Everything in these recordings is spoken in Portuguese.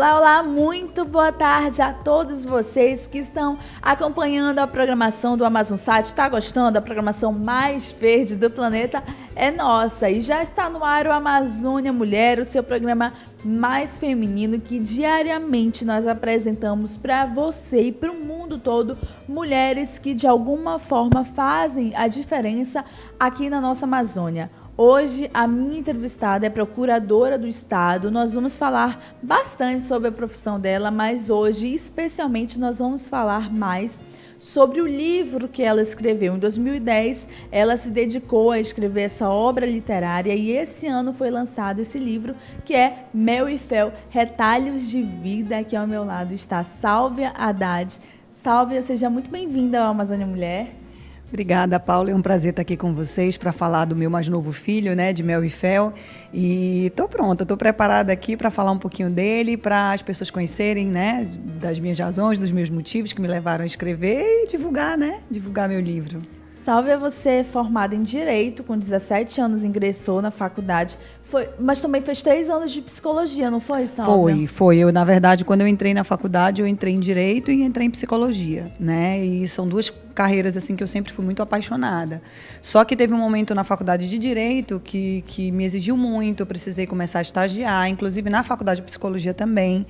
Olá, olá, muito boa tarde a todos vocês que estão acompanhando a programação do Amazonsat. Está gostando? A programação mais verde do planeta é nossa. E já está no ar o Amazônia Mulher, o seu programa mais feminino que diariamente nós apresentamos para você e para o mundo todo mulheres que de alguma forma fazem a diferença aqui na nossa Amazônia. Hoje, a minha entrevistada é procuradora do Estado. Nós vamos falar bastante sobre a profissão dela, mas hoje, especialmente, nós vamos falar mais sobre o livro que ela escreveu. Em 2010, ela se dedicou a escrever essa obra literária e esse ano foi lançado esse livro, que é Mel e Fel, Retalhos de Vida. Aqui ao meu lado está Sálvia Haddad. Sálvia, seja muito bem-vinda ao Amazônia Mulher. Obrigada, Paula. É um prazer estar aqui com vocês para falar do meu mais novo filho, né, de Mel e Fel. E estou pronta, estou preparada aqui para falar um pouquinho dele, para as pessoas conhecerem, né, das minhas razões, dos meus motivos que me levaram a escrever e divulgar, né, divulgar meu livro. Sálvia, você é formada em Direito, com 17 anos ingressou na faculdade, mas também fez 3 anos de Psicologia, não foi, Sálvia? Foi. Eu, na verdade, quando eu entrei na faculdade, eu entrei em Direito e entrei em Psicologia, né? E são duas carreiras assim que eu sempre fui muito apaixonada. Só que teve um momento na faculdade de Direito que me exigiu muito, eu precisei começar a estagiar, inclusive na faculdade de Psicologia também.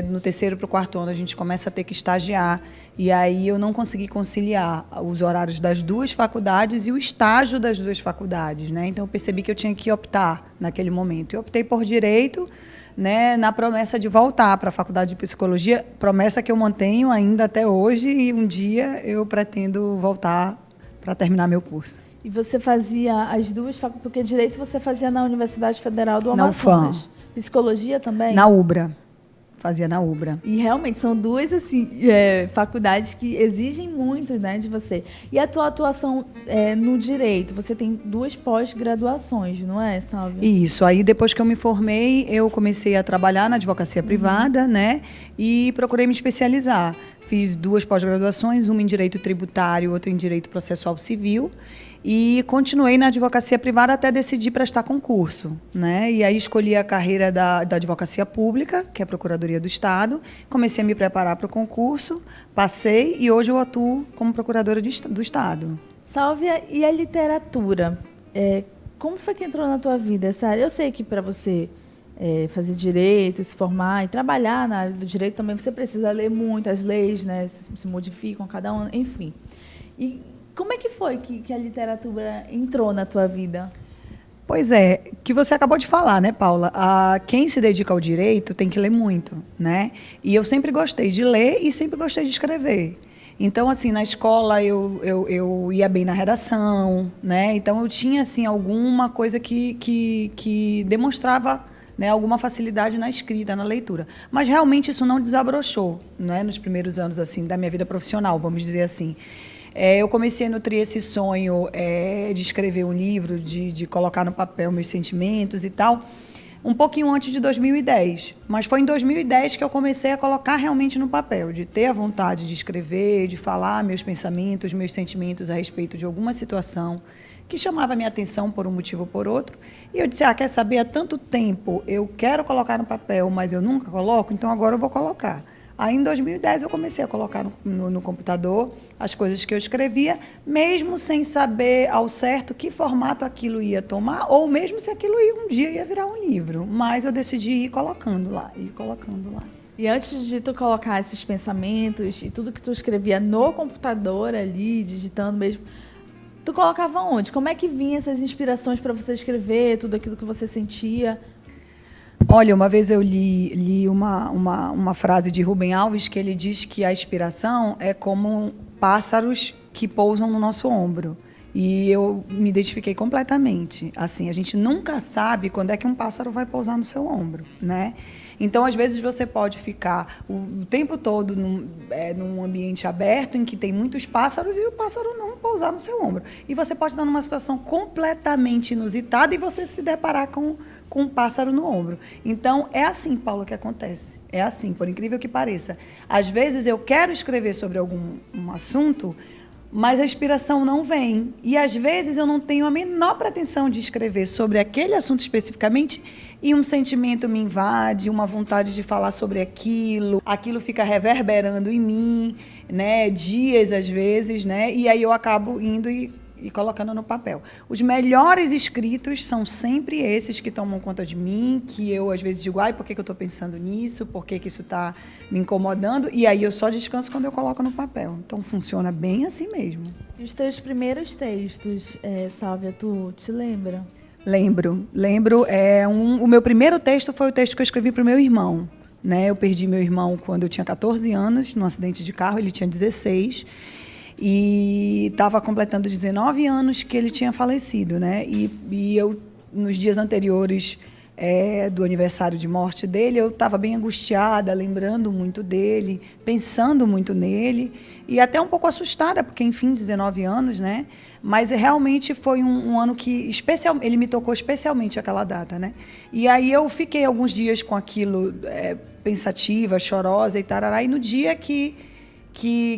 No terceiro para o quarto ano a gente começa a ter que estagiar e aí eu não consegui conciliar os horários das duas faculdades e o estágio das duas faculdades, né? Então eu percebi que eu tinha que optar naquele momento. Eu optei por Direito, né, na promessa de voltar para a faculdade de Psicologia, promessa que eu mantenho ainda até hoje e um dia eu pretendo voltar para terminar meu curso. E você fazia as duas faculdades, porque Direito você fazia na Universidade Federal do Amazonas. Psicologia também? Na UBRA. Fazia na UBRA. E realmente são duas assim, faculdades que exigem muito, né, de você. E a tua atuação no Direito? Você tem 2 pós-graduações, não é, Sálvia? Isso. Aí, depois que eu me formei, eu comecei a trabalhar na advocacia privada, né? E procurei me especializar. Fiz 2 pós-graduações, uma em Direito Tributário, outra em Direito Processual Civil. E continuei na advocacia privada até decidir prestar concurso, né? E aí escolhi a carreira da advocacia pública, que é a Procuradoria do Estado. Comecei a me preparar para o concurso, passei e hoje eu atuo como procuradora do Estado. Sálvia, e a literatura? Como foi que entrou na tua vida essa área? Eu sei que para você fazer direito, se formar e trabalhar na área do direito também, você precisa ler muito, as leis, né, se modificam a cada ano, enfim. E como é que foi que a literatura entrou na tua vida? Pois é, que você acabou de falar, né, Paula? Quem se dedica ao direito tem que ler muito, né? E eu sempre gostei de ler e sempre gostei de escrever. Então, assim, na escola eu ia bem na redação, né? Então, eu tinha, assim, alguma coisa que demonstrava, né, alguma facilidade na escrita, na leitura. Mas, realmente, isso não desabrochou, né, nos primeiros anos, assim, da minha vida profissional, vamos dizer assim. Eu comecei a nutrir esse sonho de escrever um livro, de colocar no papel meus sentimentos e tal, um pouquinho antes de 2010. Mas foi em 2010 que eu comecei a colocar realmente no papel, de ter a vontade de escrever, de falar meus pensamentos, meus sentimentos a respeito de alguma situação que chamava a minha atenção por um motivo ou por outro. E eu disse, quer saber, há tanto tempo eu quero colocar no papel, mas eu nunca coloco, então agora eu vou colocar. Aí, em 2010, eu comecei a colocar no computador as coisas que eu escrevia, mesmo sem saber ao certo que formato aquilo ia tomar, ou mesmo se aquilo um dia ia virar um livro. Mas eu decidi ir colocando lá. E antes de tu colocar esses pensamentos e tudo que tu escrevia no computador ali, digitando mesmo, tu colocava onde? Como é que vinha essas inspirações para você escrever, tudo aquilo que você sentia? Olha, uma vez eu li uma frase de Rubem Alves que ele diz que a inspiração é como pássaros que pousam no nosso ombro. E eu me identifiquei completamente. Assim, a gente nunca sabe quando é que um pássaro vai pousar no seu ombro, né? Então, às vezes, você pode ficar o tempo todo num ambiente aberto em que tem muitos pássaros e o pássaro não pousar no seu ombro. E você pode estar numa situação completamente inusitada e você se deparar com um pássaro no ombro. Então, é assim, Paula, que acontece. É assim, por incrível que pareça. Às vezes, eu quero escrever sobre algum assunto, mas a inspiração não vem. E, às vezes, eu não tenho a menor pretensão de escrever sobre aquele assunto especificamente e um sentimento me invade, uma vontade de falar sobre aquilo fica reverberando em mim, né, dias, às vezes, né, e aí eu acabo indo e colocando no papel. Os melhores escritos são sempre esses que tomam conta de mim, que eu, às vezes, digo, ai, por que eu estou pensando nisso? Por que isso está me incomodando? E aí eu só descanso quando eu coloco no papel. Então, funciona bem assim mesmo. E os teus primeiros textos, Sálvia, tu te lembra? Lembro. O meu primeiro texto foi o texto que eu escrevi para o meu irmão. Né? Eu perdi meu irmão quando eu tinha 14 anos, num acidente de carro, ele tinha 16. E estava completando 19 anos que ele tinha falecido, né? E eu, nos dias anteriores do aniversário de morte dele, eu estava bem angustiada, lembrando muito dele, pensando muito nele, e até um pouco assustada, porque, enfim, 19 anos, né? Mas realmente foi um ano que ele me tocou especialmente aquela data, né? E aí eu fiquei alguns dias com aquilo, pensativa, chorosa e tarará, e no dia que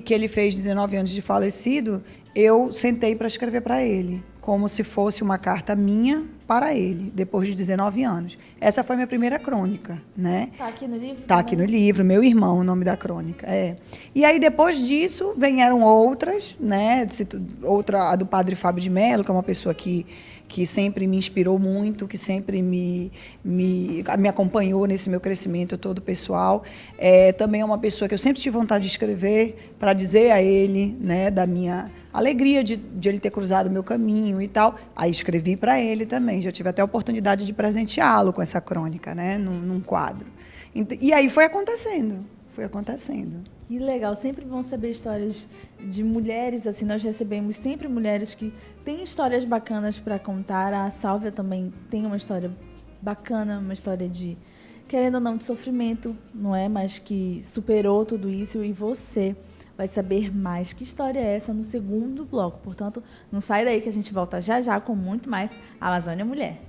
ele fez 19 anos de falecido, eu sentei para escrever para ele, como se fosse uma carta minha para ele, depois de 19 anos. Essa foi a minha primeira crônica, né? Tá aqui no livro? Tá aqui no livro, meu irmão, o nome da crônica. E aí, depois disso, vieram outras, né? Outra, a do Padre Fábio de Mello, que é uma pessoa que sempre me inspirou muito, que sempre me acompanhou nesse meu crescimento todo pessoal. Também é uma pessoa que eu sempre tive vontade de escrever para dizer a ele, né, da minha alegria de ele ter cruzado o meu caminho e tal. Aí escrevi para ele também. Já tive até a oportunidade de presenteá-lo com essa crônica, né, num quadro. E aí foi acontecendo. Que legal, sempre vão saber histórias de mulheres, assim, nós recebemos sempre mulheres que têm histórias bacanas para contar. A Sálvia também tem uma história bacana, uma história de, querendo ou não, de sofrimento, não é? Mas que superou tudo isso, e você vai saber mais que história é essa no segundo bloco. Portanto, não sai daí que a gente volta já já com muito mais Amazônia Mulher.